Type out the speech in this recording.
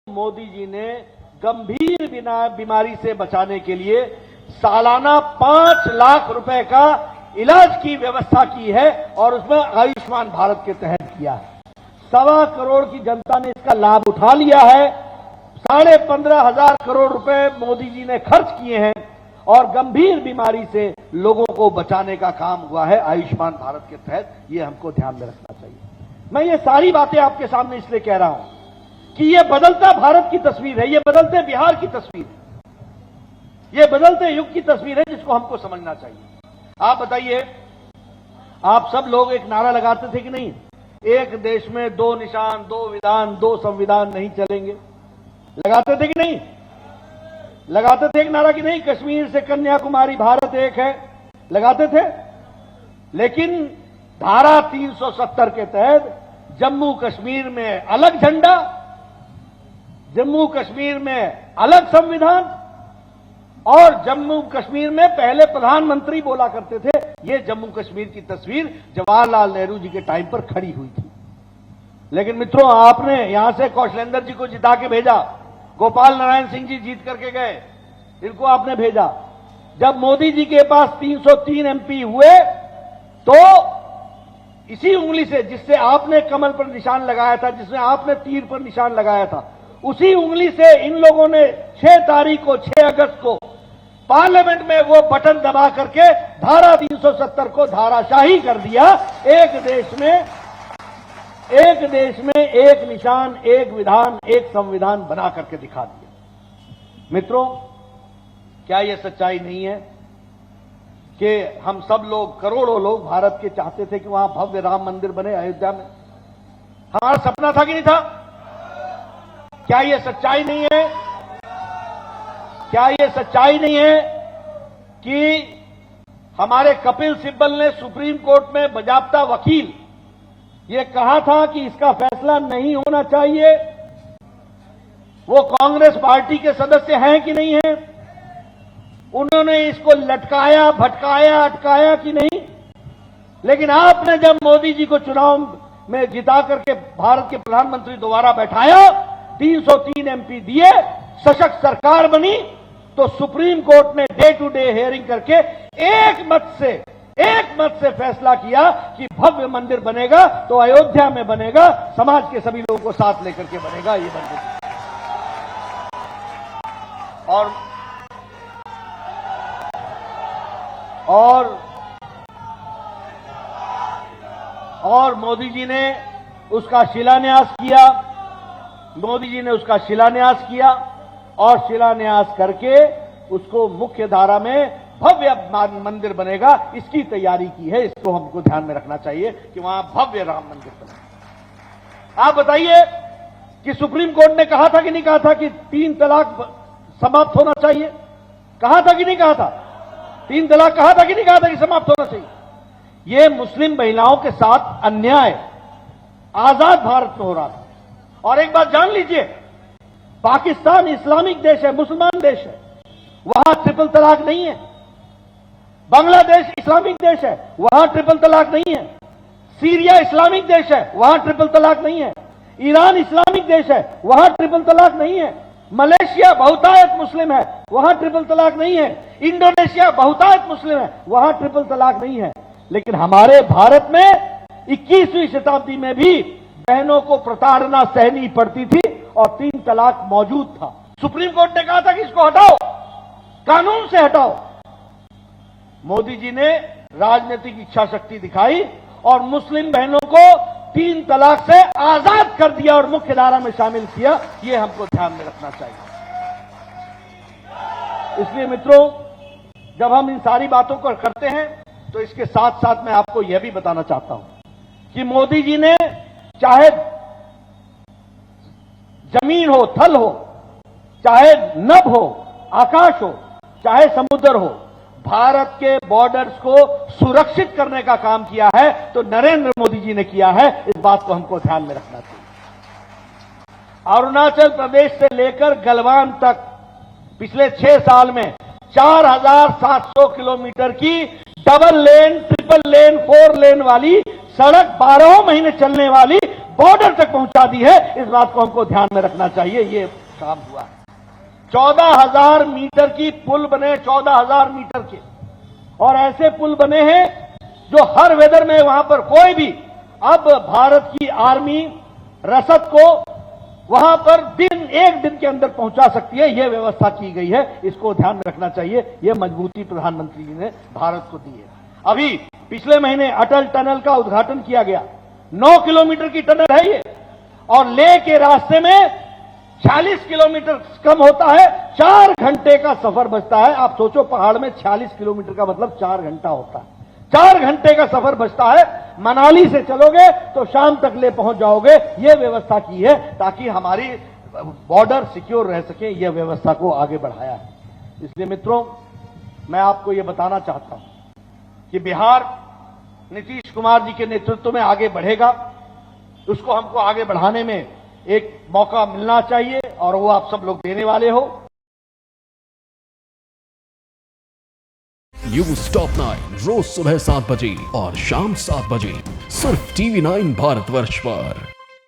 मोदी जी ने गंभीर बीमारी से बचाने के लिए सालाना 5 लाख रुपए का इलाज की व्यवस्था की है और उसमें आयुष्मान भारत के तहत किया है। 1.25 करोड़ की जनता ने इसका लाभ उठा लिया है। 15,500 करोड़ रुपए मोदी जी ने खर्च किए हैं और गंभीर बीमारी से लोगों को बचाने का काम हुआ है आयुष्मान भारत के तहत। ये हमको ध्यान में रखना चाहिए। मैं ये सारी बातें आपके सामने इसलिए कह रहा हूं कि ये बदलता भारत की तस्वीर है, ये बदलते बिहार की तस्वीर है, ये बदलते युग की तस्वीर है जिसको हमको समझना चाहिए। आप बताइए, आप सब लोग एक नारा लगाते थे कि नहीं, एक देश में 2 निशान, 2 विधान, 2 संविधान नहीं चलेंगे? लगाते थे कि नहीं? लगाते थे एक नारा कि नहीं, कश्मीर से कन्याकुमारी भारत एक है, लगाते थे। लेकिन धारा 370 के तहत जम्मू कश्मीर में अलग झंडा, जम्मू कश्मीर में अलग संविधान और जम्मू कश्मीर में पहले प्रधानमंत्री बोला करते थे। यह जम्मू कश्मीर की तस्वीर जवाहरलाल नेहरू जी के टाइम पर खड़ी हुई थी। लेकिन मित्रों, आपने यहां से कौशलेंद्र जी को जिता के भेजा, गोपाल नारायण सिंह जी जीत करके गए, इनको आपने भेजा। जब मोदी जी के पास 303 एमपी हुए तो इसी उंगली से, जिससे आपने कमल पर निशान लगाया था, जिसमें आपने तीर पर निशान लगाया था, उसी उंगली से इन लोगों ने 6 तारीख को, 6 अगस्त को पार्लियामेंट में वो बटन दबा करके धारा 370 को धाराशाही कर दिया। एक देश में एक निशान, एक विधान, एक संविधान बना करके दिखा दिया। मित्रों, क्या यह सच्चाई नहीं है कि हम सब लोग, करोड़ों लोग भारत के चाहते थे कि वहां भव्य राम मंदिर बने अयोध्या में? हमारा सपना था कि नहीं था? क्या यह सच्चाई नहीं है? क्या यह सच्चाई नहीं है कि हमारे कपिल सिब्बल ने सुप्रीम कोर्ट में बाकायदा वकील ये कहा था कि इसका फैसला नहीं होना चाहिए? वो कांग्रेस पार्टी के सदस्य हैं कि नहीं हैं? उन्होंने इसको लटकाया, भटकाया, अटकाया कि नहीं? लेकिन आपने जब मोदी जी को चुनाव में जिता करके भारत के प्रधानमंत्री दोबारा बैठाया, 303 एमपी दिए, सशक्त सरकार बनी, तो सुप्रीम कोर्ट ने डे टू डे हियरिंग करके एक मत से फैसला किया कि भव्य मंदिर बनेगा तो अयोध्या में बनेगा, समाज के सभी लोगों को साथ लेकर के बनेगा ये मंदिर। और मोदी जी ने उसका शिलान्यास किया। मोदी जी ने उसका शिलान्यास किया और शिलान्यास करके उसको मुख्य धारा में भव्य मंदिर बनेगा, इसकी तैयारी की है। इसको हमको ध्यान में रखना चाहिए कि वहां भव्य राम मंदिर बनेगा। आप बताइए कि सुप्रीम कोर्ट ने कहा था कि नहीं कहा था कि 3 तलाक समाप्त होना चाहिए? कहा था कि नहीं कहा था? 3 तलाक कहा था कि नहीं कहा था कि समाप्त होना चाहिए? यह मुस्लिम महिलाओं के साथ अन्याय आजाद भारत में हो रहा था। और एक बात जान लीजिए, पाकिस्तान इस्लामिक देश है, मुसलमान देश है, वहां ट्रिपल तलाक नहीं है। बांग्लादेश इस्लामिक देश है, वहां ट्रिपल तलाक नहीं है। सीरिया इस्लामिक देश है, वहां ट्रिपल तलाक नहीं है। ईरान इस्लामिक देश है, वहां ट्रिपल तलाक नहीं है। मलेशिया बहुतायत मुस्लिम है, वहां ट्रिपल तलाक नहीं है। इंडोनेशिया बहुतायत मुस्लिम है, वहां ट्रिपल तलाक नहीं है। लेकिन हमारे भारत में 21वीं शताब्दी में भी बहनों को प्रताड़ना सहनी पड़ती थी और 3 तलाक मौजूद था। सुप्रीम कोर्ट ने कहा था कि इसको हटाओ, कानून से हटाओ। मोदी जी ने राजनीतिक इच्छा शक्ति दिखाई और मुस्लिम बहनों को 3 तलाक से आजाद कर दिया और मुख्य धारा में शामिल किया। यह हमको ध्यान में रखना चाहिए। इसलिए मित्रों, जब हम इन सारी बातों को करते हैं तो इसके साथ साथ मैं आपको यह भी बताना चाहता हूं कि मोदी जी ने चाहे जमीन हो, थल हो, चाहे नभ हो, आकाश हो, चाहे समुद्र हो, भारत के बॉर्डर्स को सुरक्षित करने का काम किया है तो नरेंद्र मोदी जी ने किया है। इस बात को हमको ध्यान में रखना चाहिए। अरुणाचल प्रदेश से लेकर गलवान तक पिछले 6 साल में 4,700 किलोमीटर की डबल लेन, ट्रिपल लेन, 4 लेन वाली सड़क, 12 महीने चलने वाली बॉर्डर तक पहुंचा दी है। इस बात को हमको ध्यान में रखना चाहिए। ये काम हुआ है। 14,000 मीटर की पुल बने, 14,000 मीटर के, और ऐसे पुल बने हैं जो हर वेदर में वहां पर कोई भी, अब भारत की आर्मी रसद को वहां पर एक दिन के अंदर पहुंचा सकती है। यह व्यवस्था की गई है। इसको ध्यान में रखना चाहिए। यह मजबूती प्रधानमंत्री जी ने भारत को दी है। अभी पिछले महीने अटल टनल का उद्घाटन किया गया। 9 किलोमीटर की टनल है ये, और ले के रास्ते में 40 किलोमीटर कम होता है, 4 घंटे का सफर बचता है। आप सोचो, पहाड़ में 40 किलोमीटर का मतलब 4 घंटा होता है। 4 घंटे का सफर बचता है। मनाली से चलोगे तो शाम तक ले पहुंच जाओगे। यह व्यवस्था की है ताकि हमारी बॉर्डर सिक्योर रह सके। यह व्यवस्था को आगे बढ़ाया है। इसलिए मित्रों, मैं आपको यह बताना चाहता हूं कि बिहार नीतीश कुमार जी के नेतृत्व में आगे बढ़ेगा। उसको हमको आगे बढ़ाने में एक मौका मिलना चाहिए, और वो आप सब लोग देने वाले हो। न्यूज टॉप 9 रोज सुबह 7 बजे और शाम 7 बजे सिर्फ TV9 भारतवर्ष पर।